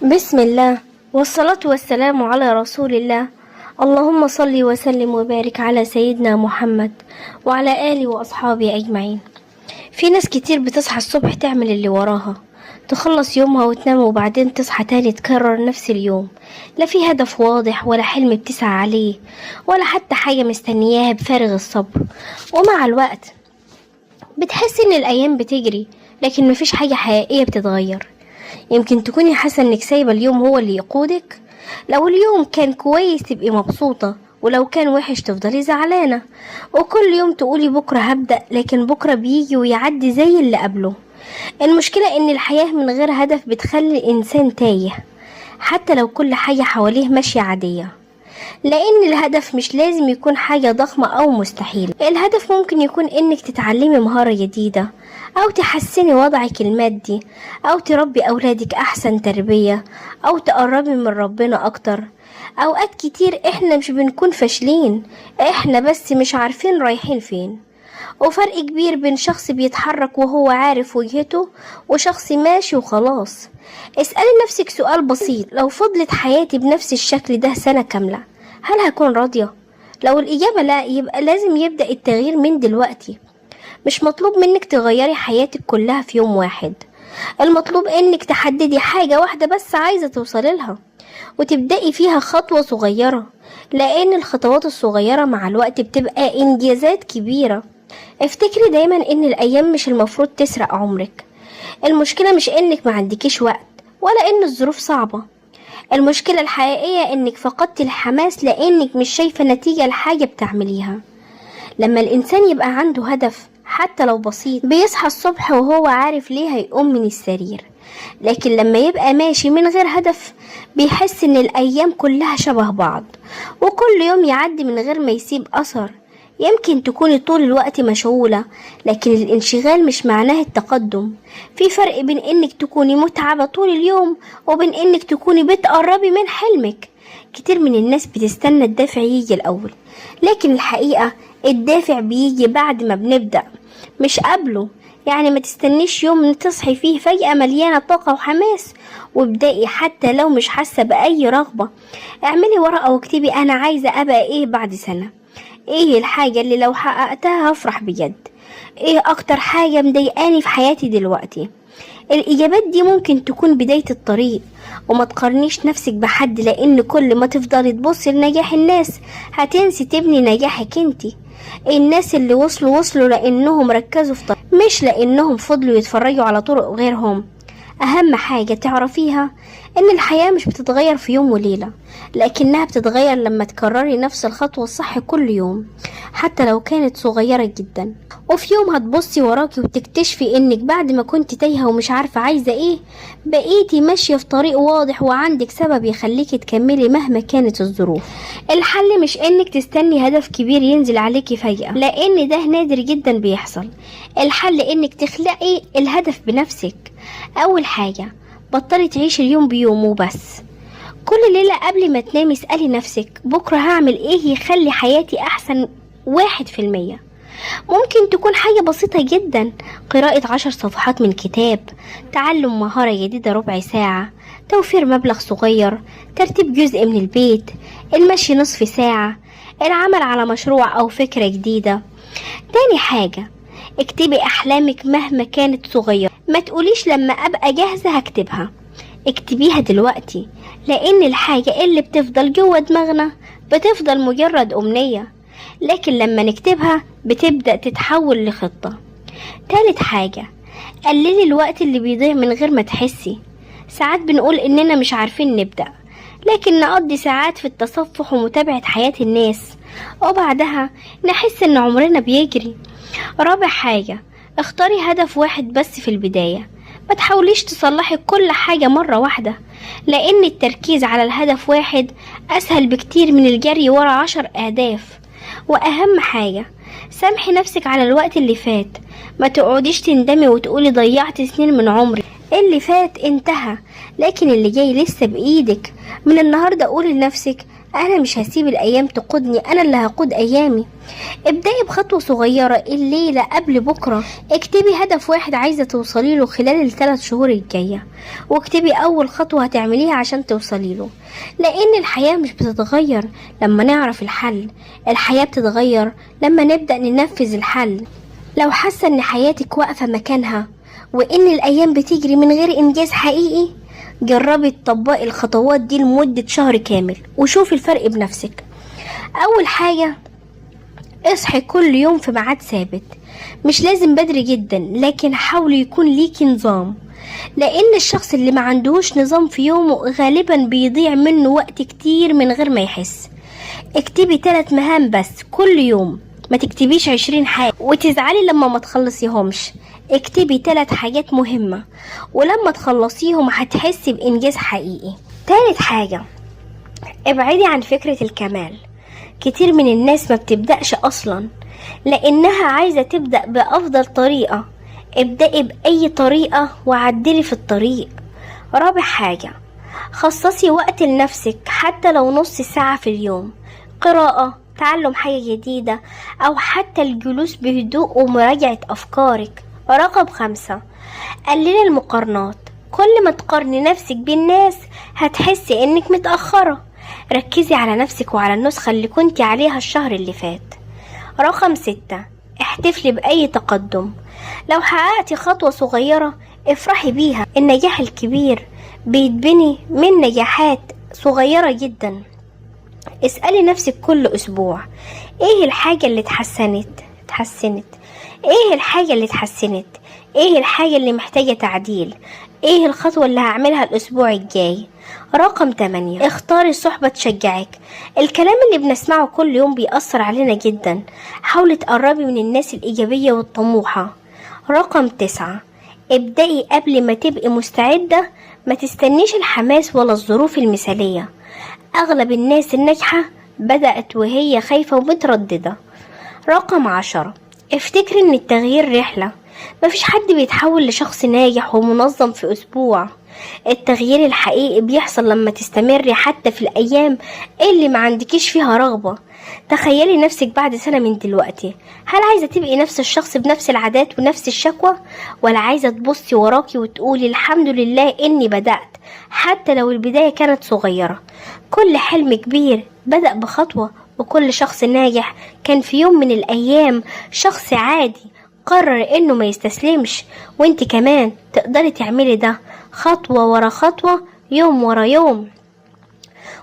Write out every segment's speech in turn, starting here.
بسم الله والصلاة والسلام على رسول الله. اللهم صل وسلم وبارك على سيدنا محمد وعلى آله وأصحابه أجمعين. في ناس كتير بتصحى الصبح تعمل اللي وراها، تخلص يومها وتنام وبعدين تصحى تاني تكرر نفس اليوم، لا في هدف واضح ولا حلم بتسعى عليه ولا حتى حاجة مستنياها بفارغ الصبر. ومع الوقت بتحس ان الأيام بتجري لكن مفيش حاجة حقيقية بتتغير. يمكن تكوني حاسة انك سايبة اليوم هو اللي يقودك. لو اليوم كان كويس تبقي مبسوطة، ولو كان وحش تفضلي زعلانة، وكل يوم تقولي بكرة هبدأ، لكن بكرة بيجي ويعدي زي اللي قبله. المشكلة ان الحياة من غير هدف بتخلي الانسان تايه حتى لو كل حاجة حواليه ماشية عادية، لان الهدف مش لازم يكون حاجة ضخمة او مستحيل. الهدف ممكن يكون انك تتعلمي مهارة جديدة، او تحسني وضعك المادي، او تربي اولادك احسن تربية، او تقربي من ربنا اكتر. اوقات كتير احنا مش بنكون فاشلين، احنا بس مش عارفين رايحين فين. وفرق كبير بين شخص بيتحرك وهو عارف وجهته وشخص ماشي وخلاص. اسألي نفسك سؤال بسيط: لو فضلت حياتي بنفس الشكل ده سنة كاملة هل هكون راضية؟ لو الإجابة لا، يبقى لازم يبدأ التغيير من دلوقتي. مش مطلوب منك تغيري حياتك كلها في يوم واحد، المطلوب انك تحددي حاجة واحدة بس عايزة توصلي لها وتبدأي فيها خطوة صغيرة، لأن الخطوات الصغيرة مع الوقت بتبقى إنجازات كبيرة. افتكري دايما ان الأيام مش المفروض تسرق عمرك. المشكلة مش انك ما عندكيش وقت ولا ان الظروف صعبة، المشكلة الحقيقية انك فقدتي الحماس لانك مش شايفة نتيجة لحاجة بتعمليها. لما الإنسان يبقى عنده هدف حتى لو بسيط بيصحى الصبح وهو عارف ليه هيقوم من السرير، لكن لما يبقى ماشي من غير هدف بيحس ان الأيام كلها شبه بعض وكل يوم يعدي من غير ما يسيب أثر. يمكن تكوني طول الوقت مشغولة، لكن الانشغال مش معناه التقدم. في فرق بين انك تكوني متعبة طول اليوم وبين انك تكوني بتقربي من حلمك. كتير من الناس بتستنى الدافع يجي الأول، لكن الحقيقة الدافع بيجي بعد ما بنبدأ مش قبله. يعني ما تستنيش يوم تصحي فيه فجأة مليانة طاقة وحماس وابدأي حتى لو مش حاسة بأي رغبة. اعملي ورقة واكتبي أنا عايزة أبقى إيه بعد سنة، إيه الحاجة اللي لو حققتها هفرح بجد، إيه أكتر حاجة مضايقاني في حياتي دلوقتي. الإجابات دي ممكن تكون بداية الطريق. وما تقارنيش نفسك بحد، لأن كل ما تفضلي تبصي لنجاح الناس هتنسي تبني نجاحك انتي. الناس اللي وصلوا لأنهم ركزوا في طريق، مش لأنهم فضلوا يتفرجوا على طرق غيرهم. أهم حاجة تعرفيها إن الحياة مش بتتغير في يوم وليلة، لكنها بتتغير لما تكرري نفس الخطوة الصح كل يوم حتى لو كانت صغيرة جدا. وفي يوم هتبصي وراكي وتكتشفي إنك بعد ما كنت تايهة ومش عارفة عايزة إيه بقيتي ماشية في طريق واضح وعندك سبب يخليكي تكملي مهما كانت الظروف. الحل مش إنك تستني هدف كبير ينزل عليكي فجأة، لأن ده نادر جدا بيحصل. الحل إنك تخلقي الهدف بنفسك. أول حاجة، بطلي تعيشي اليوم بيوم وبس. كل ليلة قبل ما تنامي اسألي نفسك بكرة هعمل ايه يخلي حياتي أحسن 1%. ممكن تكون حاجة بسيطة جدا: قراءة 10 صفحات من كتاب، تعلم مهارة جديدة ربع ساعة، توفير مبلغ صغير، ترتيب جزء من البيت، المشي نصف ساعة، العمل على مشروع أو فكرة جديدة. تاني حاجة، اكتبي أحلامك مهما كانت صغيرة. ما تقوليش لما أبقى جاهزة هكتبها، اكتبيها دلوقتي، لأن الحاجة اللي بتفضل جوه دماغنا بتفضل مجرد أمنية، لكن لما نكتبها بتبدأ تتحول لخطة. تالت حاجة، قللي الوقت اللي بيضيع من غير ما تحسي. ساعات بنقول إننا مش عارفين نبدأ، لكن نقضي ساعات في التصفح ومتابعة حياة الناس وبعدها نحس إن عمرنا بيجري. رابع حاجة، اختاري هدف واحد بس في البداية. ما تحاوليش تصلحي كل حاجة مرة واحدة، لأن التركيز على الهدف واحد أسهل بكتير من الجري ورا 10 أهداف. وأهم حاجة، سامحي نفسك على الوقت اللي فات. ما تقعديش تندمي وتقولي ضيعت سنين من عمري، اللي فات انتهى. لكن اللي جاي لسه بإيدك. من النهاردة قولي لنفسك أنا مش هسيب الأيام تقودني، أنا اللي هقود أيامي. ابدأي بخطوة صغيرة الليلة قبل بكرة. اكتبي هدف واحد عايزة توصلي له خلال ال3 شهور الجاية، واكتبي أول خطوة هتعمليها عشان توصلي له. لأن الحياة مش بتتغير لما نعرف الحل، الحياة بتتغير لما نبدأ ننفذ الحل. لو حاسة ان حياتك واقفة مكانها وان الأيام بتجري من غير إنجاز حقيقي، جربي تطبقي الخطوات دي لمدة شهر كامل وشوفي الفرق بنفسك. أول حاجة، اصحي كل يوم في ميعاد ثابت، مش لازم بدري جدا، لكن حاولي يكون ليكي نظام. لأن الشخص اللي ما عندهوش نظام في يومه غالبا بيضيع منه وقت كتير من غير ما يحس. اكتبي 3 مهام بس كل يوم، ما تكتبيش 20 حاجة وتزعلي لما ما تخلصيهمش. اكتبي 3 حاجات مهمة، ولما تخلصيهم هتحسي بإنجاز حقيقي. تالت حاجة، ابعدي عن فكرة الكمال. كتير من الناس ما بتبدأش أصلا لأنها عايزة تبدأ بأفضل طريقة. ابدأي بأي طريقة وعدلي في الطريق. رابع حاجة، خصصي وقت لنفسك حتى لو نص ساعة في اليوم، قراءة، تعلم حاجة جديدة، أو حتى الجلوس بهدوء ومراجعة أفكارك. رقم 5، قللي المقارنات. كل ما تقارني نفسك بالناس هتحسي انك متأخرة. ركزي على نفسك وعلى النسخة اللي كنتي عليها الشهر اللي فات. رقم 6، احتفلي بأي تقدم. لو حققتي خطوة صغيرة افرحي بيها. النجاح الكبير بيتبني من نجاحات صغيرة جدا. اسألي نفسك كل أسبوع، ايه الحاجة اللي اتحسنت؟ ايه الحاجة اللي اتحسنت؟ ايه الحاجة اللي محتاجة تعديل؟ ايه الخطوة اللي هعملها الأسبوع الجاي؟ رقم 8، اختاري صحبة تشجعك. الكلام اللي بنسمعه كل يوم بيأثر علينا جدا، حاولي تقربي من الناس الإيجابية والطموحة. رقم 9، ابدأي قبل ما تبقي مستعدة، ما تستنيش الحماس ولا الظروف المثالية. أغلب الناس الناجحة بدأت وهي خايفة ومترددة. رقم 10، افتكري ان التغيير رحلة، مفيش حد بيتحول لشخص ناجح ومنظم في أسبوع. التغيير الحقيقي بيحصل لما تستمري حتى في الأيام اللي ما عندكيش فيها رغبة. تخيلي نفسك بعد سنة من دلوقتي، هل عايزة تبقي نفس الشخص بنفس العادات ونفس الشكوى، ولا عايزة تبصي وراكي وتقولي الحمد لله إني بدأت حتى لو البداية كانت صغيرة؟ كل حلم كبير بدأ بخطوة، وكل شخص ناجح كان في يوم من الأيام شخص عادي قرر إنه ما يستسلمش. وإنت كمان تقدري تعملي ده خطوة ورا خطوة، يوم ورا يوم.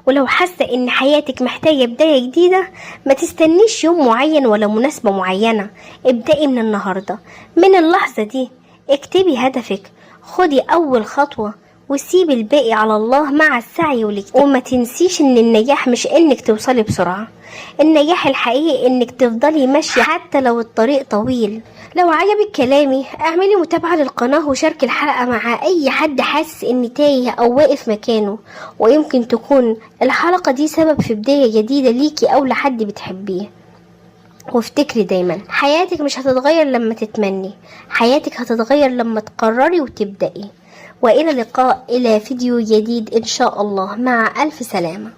ولو حاسة ان حياتك محتاجة بداية جديدة، ما تستنيش يوم معين ولا مناسبة معينة. ابدأي من النهاردة، من اللحظة دي. اكتبي هدفك، خدي اول خطوة، وسيبي الباقي على الله مع السعي والاجتهاد. وما تنسيش ان النجاح مش انك توصلي بسرعة، النجاح الحقيقي انك تفضلي ماشية حتى لو الطريق طويل. لو عجبك كلامي اعملي متابعة للقناة وشاركي الحلقة مع اي حد حاسس ان تايه او واقف مكانه، ويمكن تكون الحلقة دي سبب في بداية جديدة ليكي او لحد بتحبيه. وافتكري دايما، حياتك مش هتتغير لما تتمني، حياتك هتتغير لما تقرري وتبدأي. وإلى اللقاء إلى فيديو جديد إن شاء الله، مع ألف سلامة.